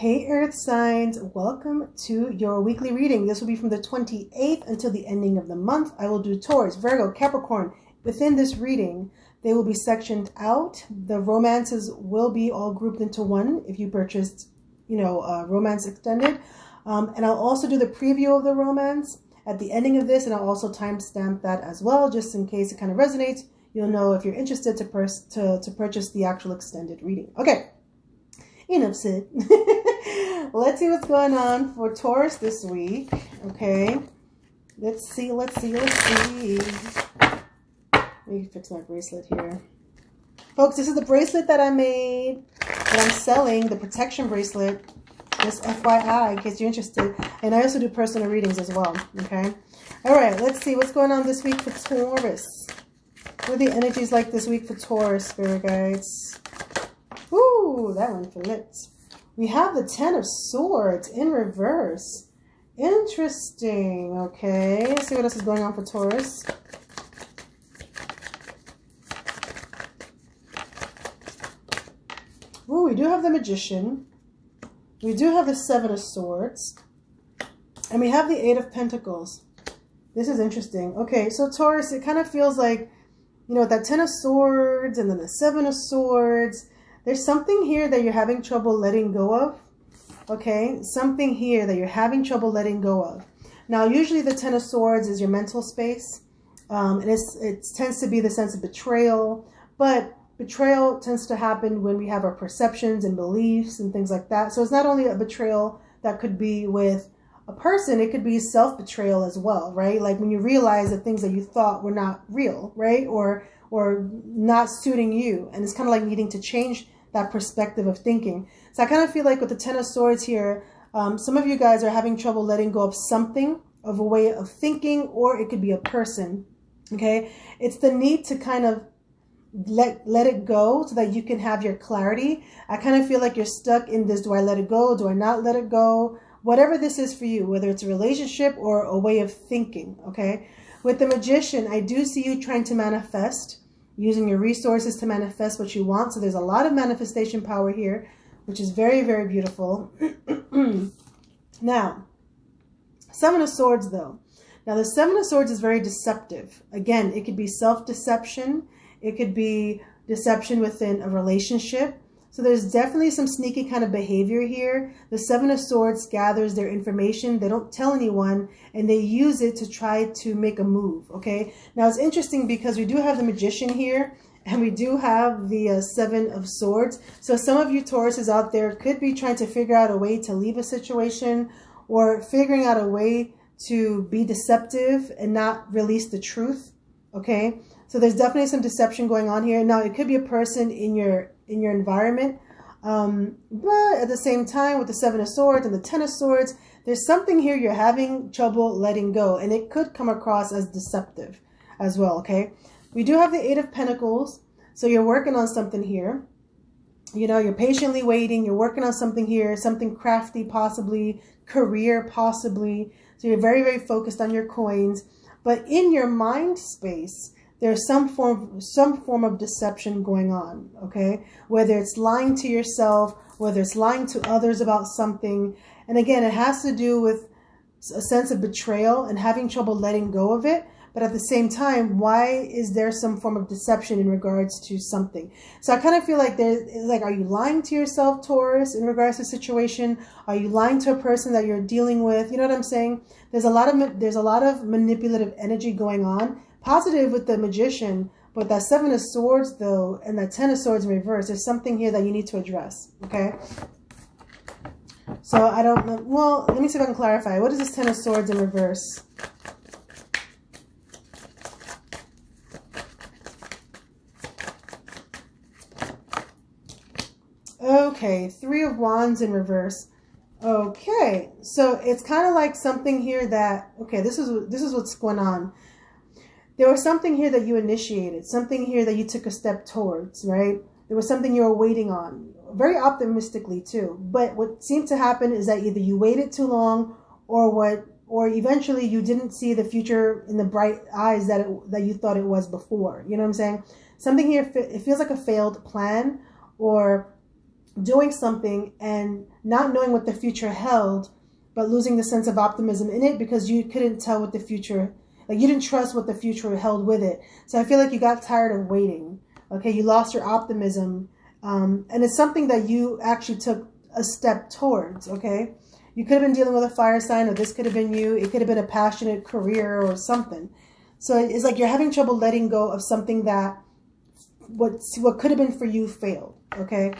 Hey Earth signs, welcome to your weekly reading. This will be from the 28th until the ending of the month. I will do Taurus, Virgo, Capricorn. Within this reading, they will be sectioned out. The romances will be all grouped into one if you purchased, romance extended. And I'll also do the preview of the romance at the ending of this, and I'll also timestamp that as well, just in case it kind of resonates. You'll know if you're interested to purchase the actual extended reading. Okay. Enough said. Let's see what's going on for Taurus this week. Okay. Let's see. Let me fix my bracelet here. Folks, this is the bracelet that I made, that I'm selling, the protection bracelet. Just FYI, in case you're interested. And I also do personal readings as well. Okay. All right. Let's see what's going on this week for Taurus. What are the energies like this week for Taurus, spirit guides? Ooh, that one flipped. We have the Ten of Swords in reverse. Interesting. Okay, let's see what else is going on for Taurus. Ooh, we do have the Magician. We do have the Seven of Swords. And we have the Eight of Pentacles. This is interesting. Okay, so Taurus, it kind of feels like, that Ten of Swords and then the Seven of Swords. There's something here that you're having trouble letting go of. Okay, something here that you're having trouble letting go of. Now, usually the Ten of Swords is your mental space. And it tends to be the sense of betrayal. But betrayal tends to happen when we have our perceptions and beliefs and things like that. So it's not only a betrayal that could be with a person, it could be self-betrayal as well, right? Like when you realize that things that you thought were not real, right? Or not suiting you. And it's kind of like needing to change that perspective of thinking. So I kind of feel like with the Ten of Swords here, some of you guys are having trouble letting go of something, of a way of thinking, or it could be a person. Okay. It's the need to kind of let it go so that you can have your clarity. I kind of feel like you're stuck in this. Do I let it go? Do I not let it go? Whatever this is for you, whether it's a relationship or a way of thinking. Okay. With the Magician, I do see you trying to manifest, using your resources to manifest what you want. So there's a lot of manifestation power here, which is very, very beautiful. Now, Seven of Swords, though. Now, the Seven of Swords is very deceptive. Again, it could be self-deception. It could be deception within a relationship. So there's definitely some sneaky kind of behavior here. The Seven of Swords gathers their information. They don't tell anyone, and they use it to try to make a move, okay? Now, it's interesting because we do have the Magician here, and we do have the Seven of Swords. So some of you Tauruses out there could be trying to figure out a way to leave a situation, or figuring out a way to be deceptive and not release the truth, okay? So there's definitely some deception going on here. Now, it could be a person in your environment. But at the same time, with the Seven of Swords and the Ten of Swords, there's something here you're having trouble letting go. And it could come across as deceptive as well, okay? We do have the Eight of Pentacles. So you're working on something here. You're patiently waiting. You're working on something here, something crafty possibly, career possibly. So you're very, very focused on your coins. But in your mind space, there's some form of deception going on, okay? Whether it's lying to yourself, whether it's lying to others about something. And again, it has to do with a sense of betrayal and having trouble letting go of it. But at the same time, why is there some form of deception in regards to something? So I kind of feel like are you lying to yourself, Taurus, in regards to a situation? Are you lying to a person that you're dealing with? You know what I'm saying? There's a lot of manipulative energy going on. Positive with the Magician, but that Seven of Swords, though, and that Ten of Swords in reverse, there's something here that you need to address, okay? So I don't know. Well, let me see if I can clarify. What is this Ten of Swords in reverse? Okay, Three of Wands in reverse. Okay, so it's kind of like something here that, okay, this is what's going on. There was something here that you initiated, something here that you took a step towards, right? There was something you were waiting on, very optimistically too. But what seemed to happen is that either you waited too long, or eventually you didn't see the future in the bright eyes that you thought it was before. You know what I'm saying? Something here, it feels like a failed plan, or doing something and not knowing what the future held, but losing the sense of optimism in it because you couldn't tell what the future, like you didn't trust what the future held with it. So I feel like you got tired of waiting. Okay, you lost your optimism. And it's something that you actually took a step towards, okay? You could have been dealing with a fire sign, or this could have been you. It could have been a passionate career or something. So it's like you're having trouble letting go of something that what could have been for you failed, okay?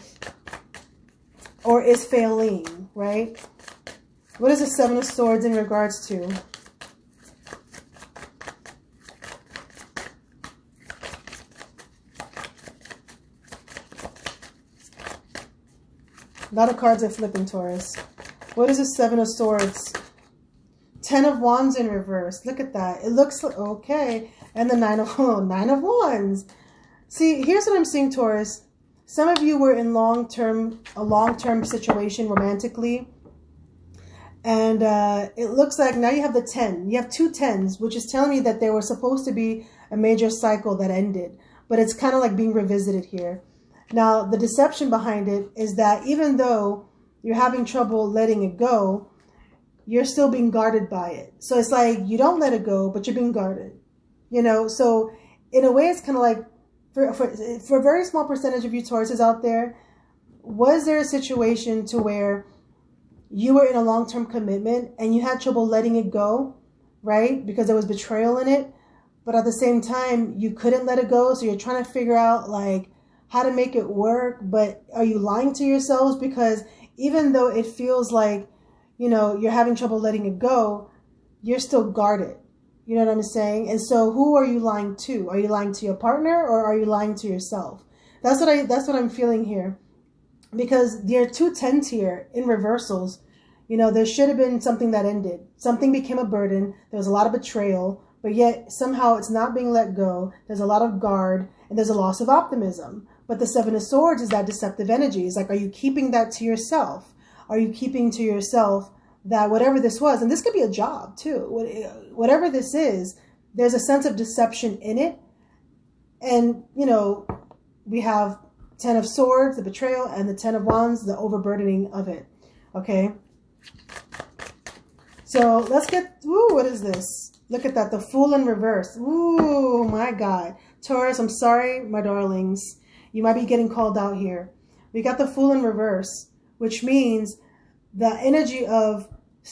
Or is failing, right? What is the Seven of Swords in regards to? A lot of cards are flipping, Taurus. What is the Seven of Swords? 10 of Wands in reverse. Look at that. It looks like, okay. And the Nine of Wands. See, here's what I'm seeing, Taurus. Some of you were in a long-term situation romantically. And it looks like now you have the 10. You have 2 10s, which is telling me that there was supposed to be a major cycle that ended. But it's kind of like being revisited here. Now, the deception behind it is that even though you're having trouble letting it go, you're still being guarded by it. So it's like you don't let it go, but you're being guarded. You know, so in a way, it's kind of like for a very small percentage of you Tauruses out there, was there a situation to where you were in a long-term commitment and you had trouble letting it go, right? Because there was betrayal in it. But at the same time, you couldn't let it go. So you're trying to figure out like how to make it work. But are you lying to yourselves? Because even though it feels like, you know, you're having trouble letting it go, you're still guarded. You know what I'm saying? And so who are you lying to? Are you lying to your partner or are you lying to yourself? That's what I'm feeling here. Because there are 2 10s here in reversals. You know, there should have been something that ended. Something became a burden. There was a lot of betrayal, but yet somehow it's not being let go. There's a lot of guard and there's a loss of optimism. But the Seven of Swords is that deceptive energy. It's like, are you keeping that to yourself? Are you keeping to yourself that whatever this was, and this could be a job too, whatever this is, there's a sense of deception in it. And, you know, we have 10 of Swords, the betrayal, and the 10 of Wands, the overburdening of it. Okay. So let's get, ooh, what is this? Look at that, the Fool in reverse. Ooh, my God. Taurus, I'm sorry, my darlings. You might be getting called out here. We got the Fool in reverse, which means the energy of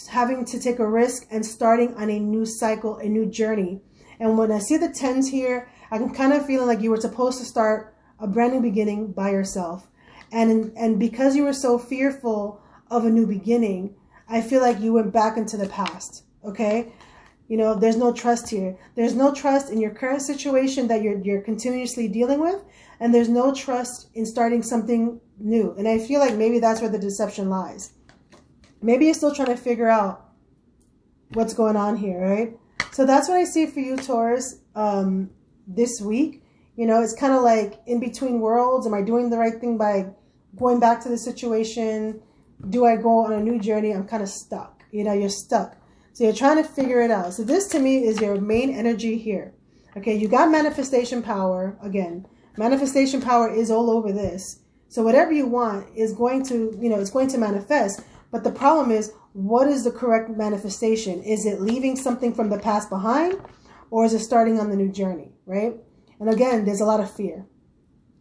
having to take a risk and starting on a new cycle, a new journey. And when I see the 10s here, I'm kind of feeling like you were supposed to start a brand new beginning by yourself. And because you were so fearful of a new beginning, I feel like you went back into the past. Okay? You know, there's no trust here. There's no trust in your current situation that you're continuously dealing with. And there's no trust in starting something new. And I feel like maybe that's where the deception lies. Maybe you're still trying to figure out what's going on here, right? So that's what I see for you, Taurus, this week. You know, it's kind of like in between worlds. Am I doing the right thing by going back to the situation? Do I go on a new journey? I'm kind of stuck. You know, you're stuck. So you're trying to figure it out. So this to me is your main energy here. Okay, you got manifestation power. Again, manifestation power is all over this. So whatever you want is going to, you know, it's going to manifest. But the problem is, what is the correct manifestation? Is it leaving something from the past behind, or is it starting on the new journey, right? And again, there's a lot of fear,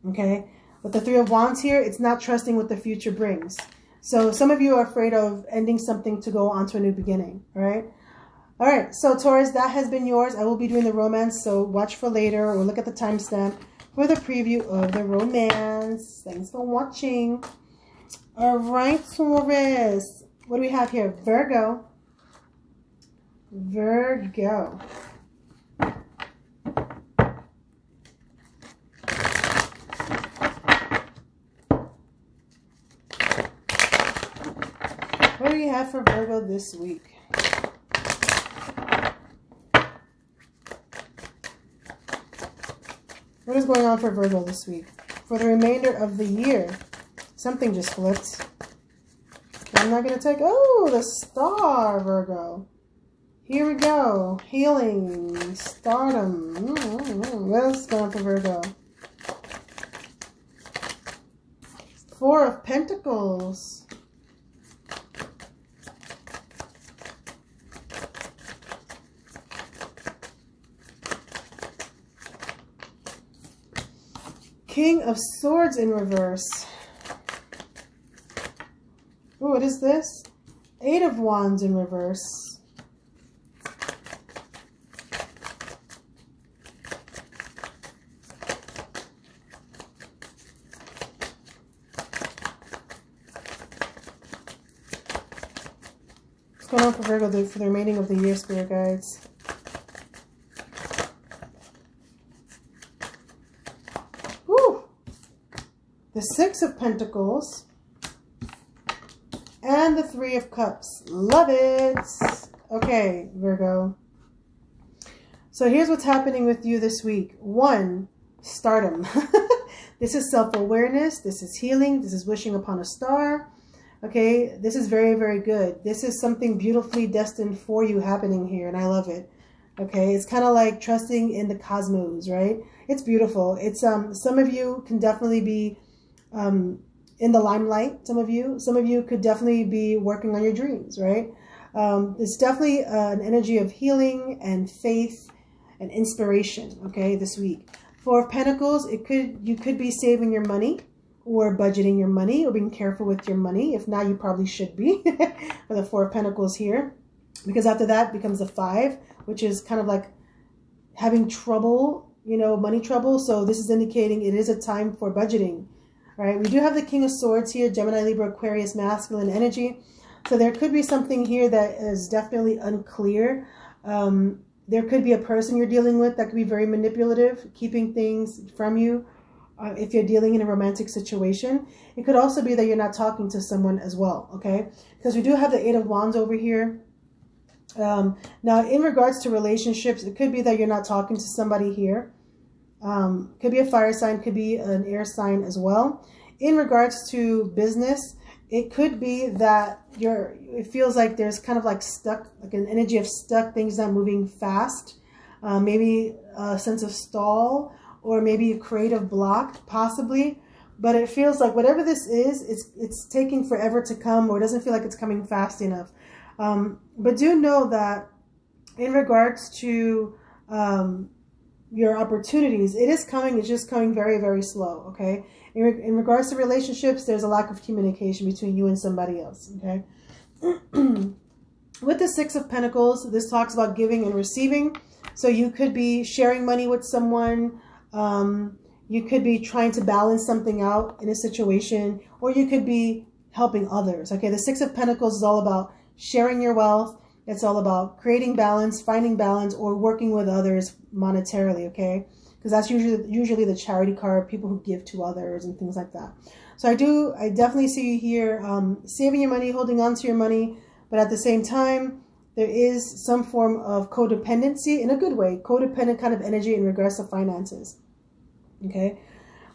okay? With the 3 of Wands here, it's not trusting what the future brings. So some of you are afraid of ending something to go on to a new beginning, all right? All right, so Taurus, that has been yours. I will be doing the romance, so watch for later or look at the timestamp for the preview of the romance. Thanks for watching. All right, Taurus. What do we have here? Virgo. Virgo. What do we have for Virgo this week? What is going on for Virgo this week? For the remainder of the year. Something just flipped. I'm not going to take... Oh, the Star, Virgo. Here we go. Healing. Stardom. What else is going on for Virgo? Four of Pentacles. King of Swords in reverse. Oh, what is this? Eight of Wands in reverse. What's going on for Virgo for the remaining of the year, Spirit Guides? The Six of Pentacles and the Three of Cups. Love it. Okay, Virgo. So here's what's happening with you this week. One, stardom. This is self-awareness. This is healing. This is wishing upon a star. Okay, this is very, very good. This is something beautifully destined for you happening here, and I love it. Okay, it's kind of like trusting in the cosmos, right? It's beautiful. It's some of you can definitely be in the limelight. Some of you could definitely be working on your dreams, right? It's definitely an energy of healing and faith and inspiration, okay, this week. Four of Pentacles, you could be saving your money or budgeting your money or being careful with your money. If not, you probably should be for the Four of Pentacles here, because after that becomes a Five, which is kind of like having trouble, money trouble. So this is indicating it is a time for budgeting. All right, we do have the King of Swords here, Gemini, Libra, Aquarius, masculine energy. So there could be something here that is definitely unclear. There could be a person you're dealing with that could be very manipulative, keeping things from you if you're dealing in a romantic situation. It could also be that you're not talking to someone as well, okay? Because we do have the Eight of Wands over here. Now, in regards to relationships, it could be that you're not talking to somebody here. Could be a fire sign, could be an air sign as well. In regards to business, it could be that it feels like there's kind of like stuck, like an energy of stuck, things not moving fast. Maybe a sense of stall, or maybe a creative block, possibly. But it feels like whatever this is, it's taking forever to come, or it doesn't feel like it's coming fast enough. But do know that in regards to your opportunities, it is coming. It's just coming very, very slow. Okay. In regards to relationships, there's a lack of communication between you and somebody else. Okay. With the Six of Pentacles, this talks about giving and receiving. So you could be sharing money with someone. You could be trying to balance something out in a situation, or you could be helping others. Okay. The Six of Pentacles is all about sharing your wealth. It's all about creating balance, finding balance, or working with others monetarily, okay? Because that's usually the charity card, people who give to others and things like that. So I definitely see you here saving your money, holding on to your money, but at the same time, there is some form of codependency in a good way, codependent kind of energy in regards to finances, okay?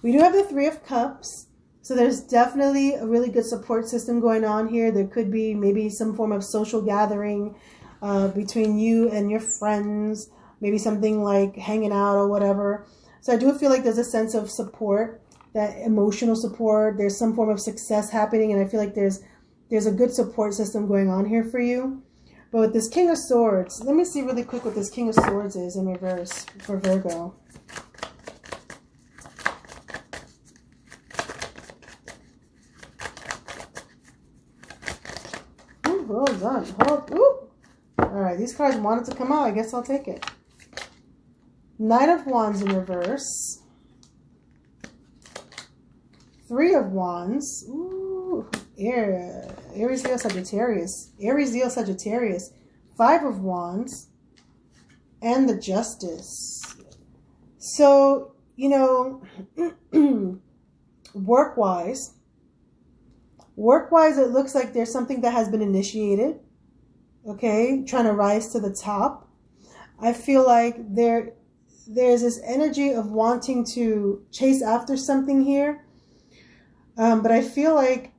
We do have the Three of Cups. So there's definitely a really good support system going on here. There could be maybe some form of social gathering between you and your friends, maybe something like hanging out or whatever. So I do feel like there's a sense of support, that emotional support. There's some form of success happening, and I feel like there's a good support system going on here for you. But with this King of Swords, let me see really quick what this King of Swords is in reverse for Virgo. Well done. All right, these cards wanted to come out. I guess I'll take it. Knight of Wands in reverse. Three of Wands. Ooh, Aries, Leo, Sagittarius. Aries, Leo, Sagittarius. Five of Wands. And the Justice. So, work-wise, it looks like there's something that has been initiated, okay, trying to rise to the top. I feel like there's this energy of wanting to chase after something here, but I feel like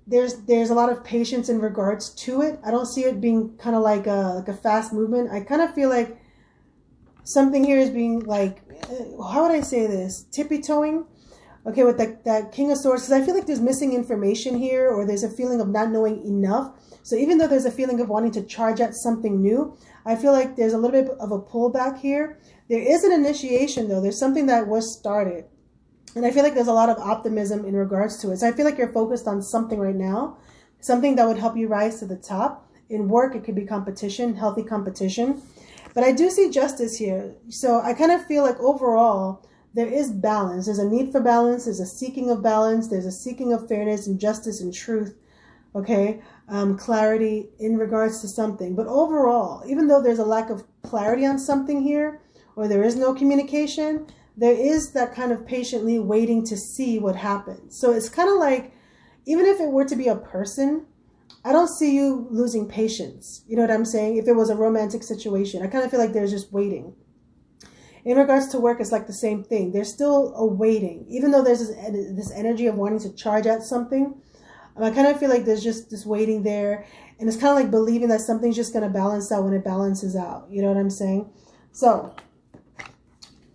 there's a lot of patience in regards to it. I don't see it being kind of like a fast movement. I kind of feel like something here is being like, how would I say this? Tippy-toeing. Okay, with that King of Swords, because I feel like there's missing information here, or there's a feeling of not knowing enough. So even though there's a feeling of wanting to charge at something new, I feel like there's a little bit of a pullback here. There is an initiation, though. There's something that was started. And I feel like there's a lot of optimism in regards to it. So I feel like you're focused on something right now, something that would help you rise to the top. In work, it could be competition, healthy competition. But I do see justice here. So I kind of feel like overall, there is balance. There's a need for balance. There's a seeking of balance. There's a seeking of fairness and justice and truth. Okay. Clarity in regards to something. But overall, even though there's a lack of clarity on something here, or there is no communication, there is that kind of patiently waiting to see what happens. So it's kind of like, even if it were to be a person, I don't see you losing patience. You know what I'm saying? If it was a romantic situation, I kind of feel like there's just waiting. In regards to work, it's like the same thing. There's still a waiting. Even though there's this energy of wanting to charge at something, I kind of feel like there's just this waiting there. And it's kind of like believing that something's just going to balance out when it balances out. You know what I'm saying? So,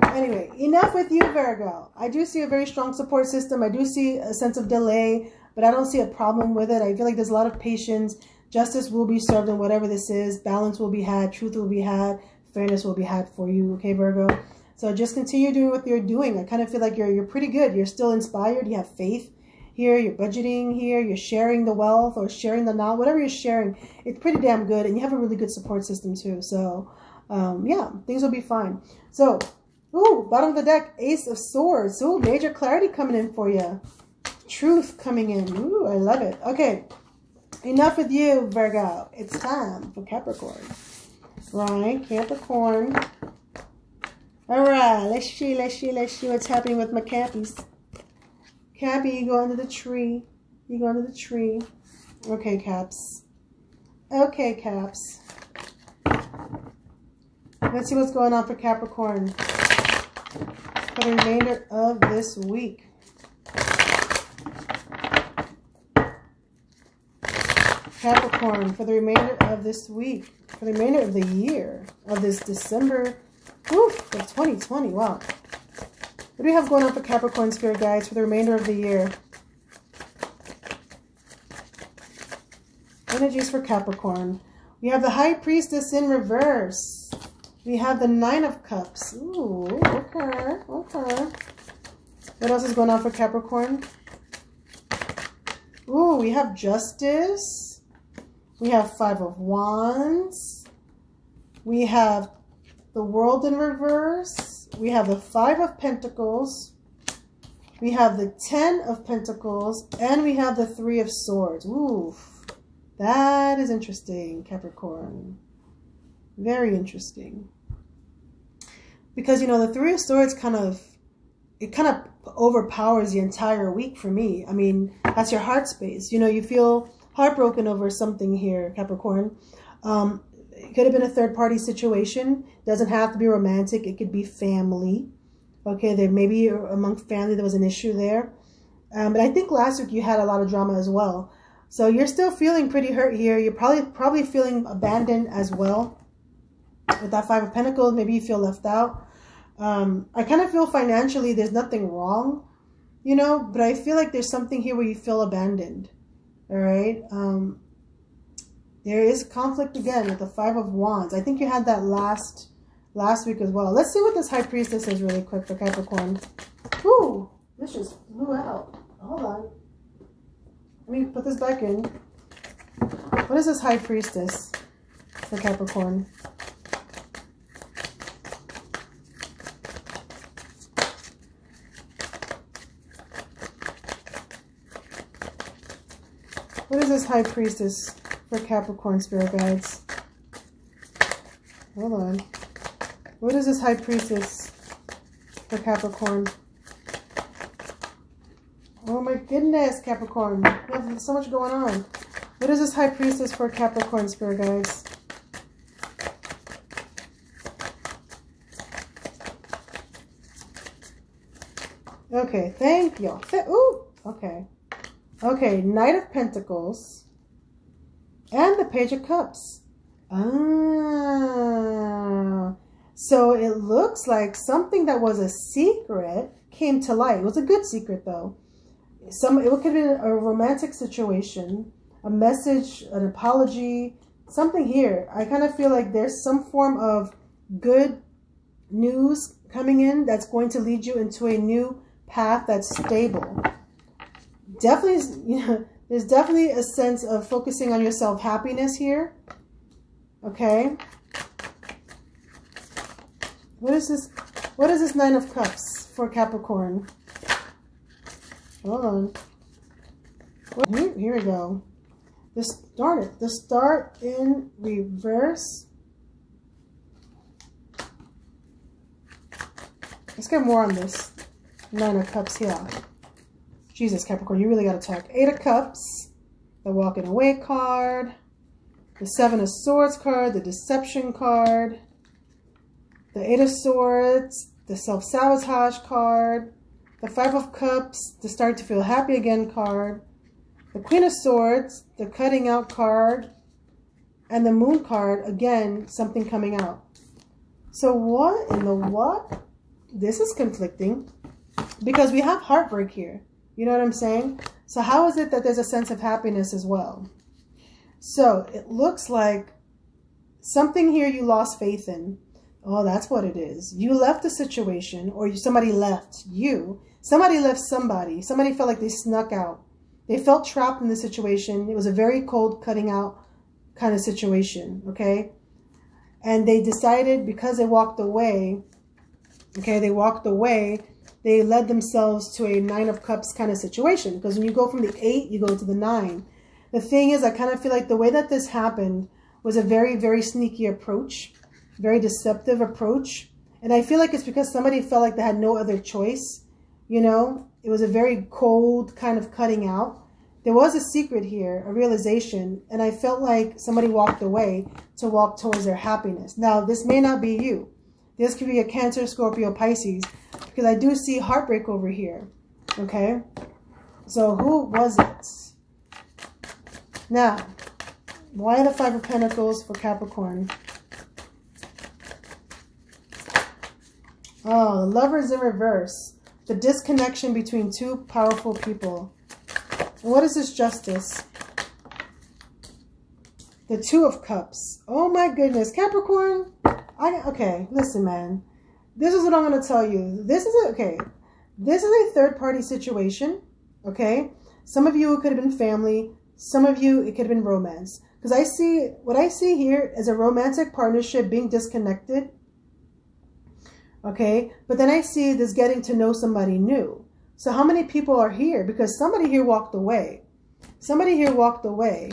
anyway, enough with you, Virgo. I do see a very strong support system. I do see a sense of delay, but I don't see a problem with it. I feel like there's a lot of patience. Justice will be served in whatever this is. Balance will be had. Truth will be had. Fairness will be had for you, okay, Virgo? So just continue doing what you're doing. I kind of feel like you're pretty good. You're still inspired. You have faith here. You're budgeting here. You're sharing the wealth or sharing the knowledge. Whatever you're sharing, it's pretty damn good. And you have a really good support system too. So, yeah, things will be fine. So, ooh, bottom of the deck, Ace of Swords. Ooh, major clarity coming in for you. Truth coming in. Ooh, I love it. Okay, enough with you, Virgo. It's time for Capricorn. Right, Capricorn. All right, let's see what's happening with my Cappies. Cappy, you go under the tree. You go under the tree. Okay, Caps. Okay, Caps. Let's see what's going on for Capricorn for the remainder of this week. Capricorn for the remainder of this week. For the remainder of the year. Of this December of 2020. Wow. What do we have going on for Capricorn Spirit Guides for the remainder of the year? Energies for Capricorn. We have the High Priestess in reverse. We have the Nine of Cups. Ooh, okay, okay. What else is going on for Capricorn? Ooh, we have Justice. We have Five of Wands. We have the World in reverse. We have the Five of Pentacles. We have the 10 of Pentacles. And we have the Three of Swords. Ooh, that is interesting, Capricorn. Very interesting. Because, you know, the Three of Swords kind of overpowers the entire week for me. I mean, that's your heart space. You know, you feel heartbroken over something here, Capricorn. It could have been a third-party situation. Doesn't have to be romantic. It could be family. Okay, there maybe among family there was an issue there. But I think last week you had a lot of drama as well. So you're still feeling pretty hurt here. You're probably feeling abandoned as well. With that Five of Pentacles, maybe you feel left out. I kind of feel financially there's nothing wrong, you know, but I feel like there's something here where you feel abandoned. All right. There is conflict again with the Five of Wands. I think you had that last week as well. Let's see what this High Priestess is really quick for Capricorn. Ooh, this just flew out. Hold on. Let me put this back in. What is this High Priestess for Capricorn? What is this High Priestess for Capricorn Spirit Guides? Hold on. What is this High Priestess for Capricorn? Oh my goodness, Capricorn. You have so much going on. What is this High Priestess for Capricorn Spirit Guides? Okay, thank you. Ooh, okay. Okay, Knight of Pentacles and the Page of Cups. Ah, so it looks like something that was a secret came to light. It was a good secret, though. It could have been a romantic situation, a message, an apology, something here. I kind of feel like there's some form of good news coming in that's going to lead you into a new path that's stable. Definitely, you know, there's definitely a sense of focusing on your self-happiness here. Okay. What is this? What is this Nine of Cups for Capricorn? Hold on. Here we go. Darn it. The Star in reverse. Let's get more on this Nine of Cups here. Jesus, Capricorn, you really got to talk. Eight of Cups, the Walking Away card, the Seven of Swords card, the Deception card, the Eight of Swords, the Self-Sabotage card, the Five of Cups, the Start to Feel Happy Again card, the Queen of Swords, the Cutting Out card, and the Moon card, again, something coming out. So what in the what? This is conflicting because we have heartbreak here. You know what I'm saying? So how is it that there's a sense of happiness as well? So it looks like something here you lost faith in. Oh, that's what it is. You left a situation, or somebody left you. Somebody left somebody. Somebody felt like they snuck out. They felt trapped in the situation. It was a very cold cutting out kind of situation, okay? And they decided because they walked away, okay, they led themselves to a Nine of Cups kind of situation. Because when you go from the 8, you go to the 9. The thing is, I kind of feel like the way that this happened was a very, very sneaky approach. Very deceptive approach. And I feel like it's because somebody felt like they had no other choice. You know, it was a very cold kind of cutting out. There was a secret here, a realization. And I felt like somebody walked away to walk towards their happiness. Now, this may not be you. This could be a Cancer, Scorpio, Pisces. Because I do see heartbreak over here. Okay? So who was it? Now, why the Five of Pentacles for Capricorn? Oh, the Lovers in reverse. The disconnection between two powerful people. And what is this Justice? The Two of Cups. Oh my goodness. Capricorn. Okay, listen, man. This is what I'm going to tell you. This is a third party situation. Okay. Some of you, it could have been family. Some of you, it could have been romance. Because what I see here is a romantic partnership being disconnected. Okay. But then I see this getting to know somebody new. So how many people are here? Because somebody here walked away. Somebody here walked away.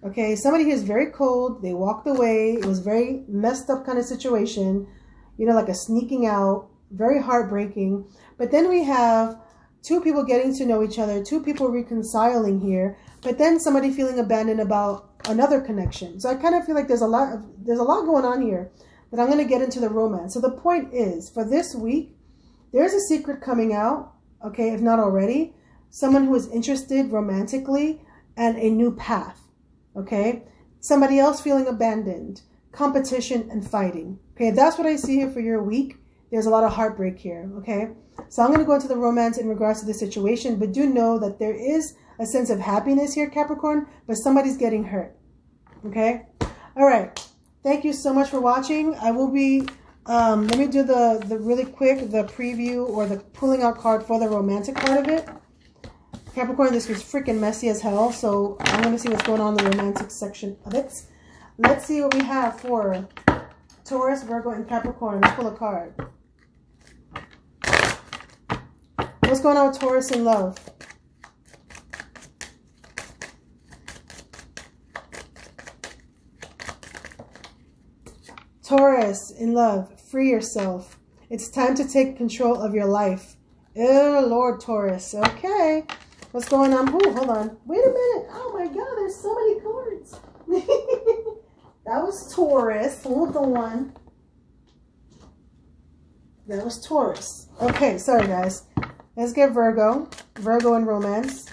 Okay. Somebody here is very cold. They walked away. It was a very messed up kind of situation. You know, like a sneaking out. Very heartbreaking. But then we have two people getting to know each other. Two people reconciling here. But then somebody feeling abandoned about another connection. So I kind of feel like there's a lot going on here. But I'm going to get into the romance. So the point is, for this week, there's a secret coming out, okay, if not already. Someone who is interested romantically and a new path, okay? Somebody else feeling abandoned, competition and fighting, okay? That's what I see here for your week. There's a lot of heartbreak here, okay? So I'm going to go into the romance in regards to the situation, but do know that there is a sense of happiness here, Capricorn, but somebody's getting hurt, okay? All right. Thank you so much for watching. I will be, let me do the really quick, the preview or the pulling out card for the romantic part of it. Capricorn, this was freaking messy as hell. So I'm going to see what's going on in the romantic section of it. Let's see what we have for Taurus, Virgo, and Capricorn. Let's pull a card. What's going on with Taurus in love? Taurus, in love, free yourself. It's time to take control of your life. Oh, Lord, Taurus. Okay. What's going on? Ooh, hold on. Wait a minute. Oh, my God. There's so many cards. That was Taurus. Hold on. That was Taurus. Okay, sorry, guys. Let's get Virgo. Virgo and romance.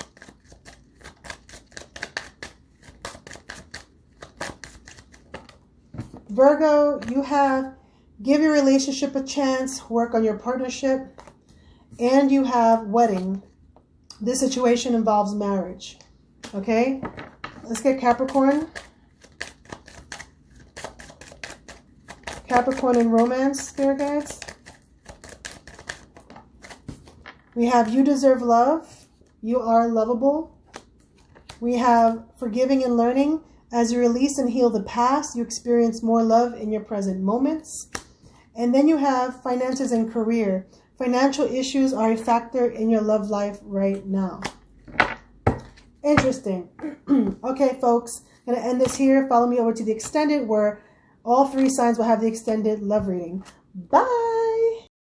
Virgo, you have give your relationship a chance, work on your partnership. and you have wedding. This situation involves marriage. Okay? Let's get Capricorn. Capricorn and romance, spirit guides. We have you deserve love. You are lovable. We have forgiving and learning. As you release and heal the past, you experience more love in your present moments. And then you have finances and career. Financial issues are a factor in your love life right now. Interesting. Okay, folks. I'm going to end this here. Follow me over to the extended where all 3 signs will have the extended love reading. Bye.